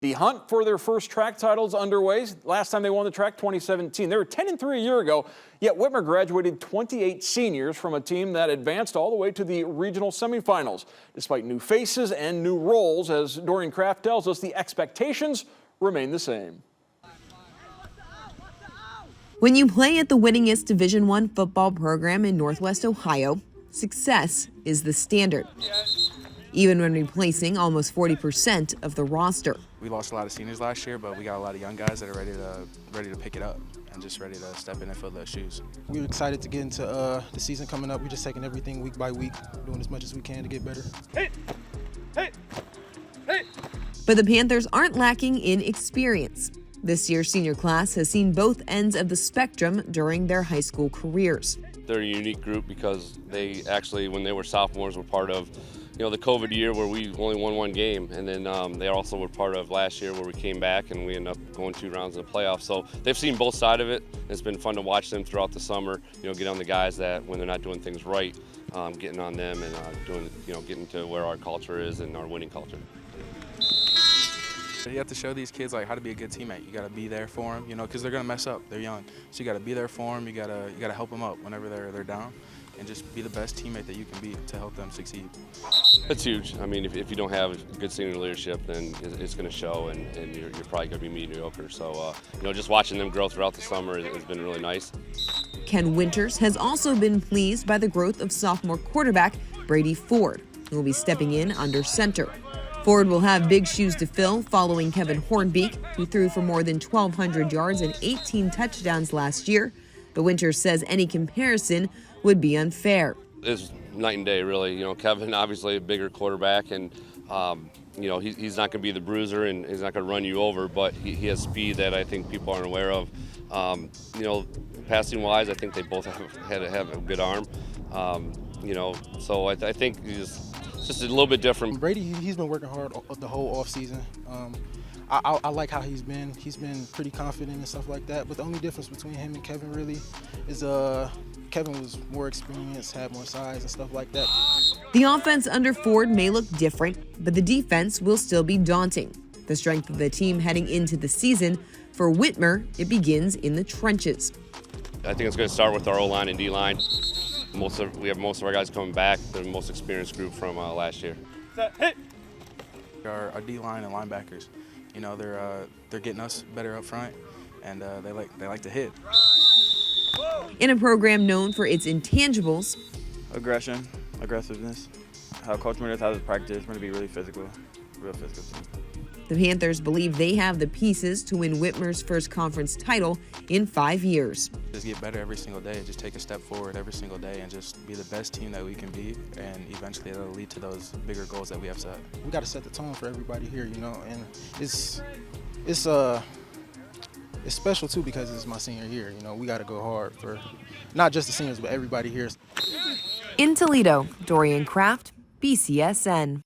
The hunt for their first track title is underway. Last time they won the track, 2017. They were 10-3 a year ago, yet Whitmer graduated 28 seniors from a team that advanced all the way to the regional semifinals. Despite new faces and new roles, as Dorian Kraft tells us, the expectations remain the same. When you play at the winningest Division I football program in Northwest Ohio, success is the standard, even when replacing almost 40% of the roster. We lost a lot of seniors last year, but we got a lot of young guys that are ready to pick it up and just ready to step in and fill those shoes. We're excited to get into the season coming up. We're just taking everything week by week, doing as much as we can to get better. Hey! But the Panthers aren't lacking in experience. This year's senior class has seen both ends of the spectrum during their high school careers. They're a unique group because they actually, when they were sophomores, were part of the COVID year where we only won one game, and then they also were part of last year where we came back and we ended up going 2 rounds in the playoffs. So they've seen both sides of it. It's been fun to watch them throughout the summer. Get on the guys that when they're not doing things right, getting on them and getting to where our culture is and our winning culture. You have to show these kids how to be a good teammate. You got to be there for them, because they're gonna mess up. They're young, so you got to be there for them. You got to help them up whenever they're down, and just be the best teammate that you can be to help them succeed. It's huge. I mean, if you don't have good senior leadership, then it's going to show, and you're probably going to be mediocre. So, just watching them grow throughout the summer has been really nice. Ken Winters has also been pleased by the growth of sophomore quarterback Brady Ford, who will be stepping in under center. Ford will have big shoes to fill following Kevin Hornbeek, who threw for more than 1,200 yards and 18 touchdowns last year. But Winters says any comparison would be unfair. It's night and day, really. Kevin, obviously a bigger quarterback, and he's not going to be the bruiser, and he's not going to run you over, but he has speed that I think people aren't aware of. Passing wise, I think they both have a good arm. So I think it's just a little bit different. Brady, he's been working hard the whole off season. I like how he's been pretty confident and stuff like that. But the only difference between him and Kevin really is Kevin was more experienced, had more size and stuff like that. The offense under Ford may look different, but the defense will still be daunting. The strength of the team heading into the season, for Whitmer, it begins in the trenches. I think it's going to start with our O-line and D-line. We have most of our guys coming back. They're the most experienced group from last year. Our D-line and linebackers, they're getting us better up front, and they like to hit. In a program known for its intangibles, aggression, aggressiveness, how Coach Meredith has us practice, we're going to be really physical, real physical team. The Panthers believe they have the pieces to win Whitmer's first conference title in 5 years. Just get better every single day, just take a step forward every single day and just be the best team that we can be, and eventually it'll lead to those bigger goals that we have set. We got to set the tone for everybody here, and it's special too because it's my senior year. We got to go hard for not just the seniors but everybody here. In Toledo, Dorian Kraft, BCSN.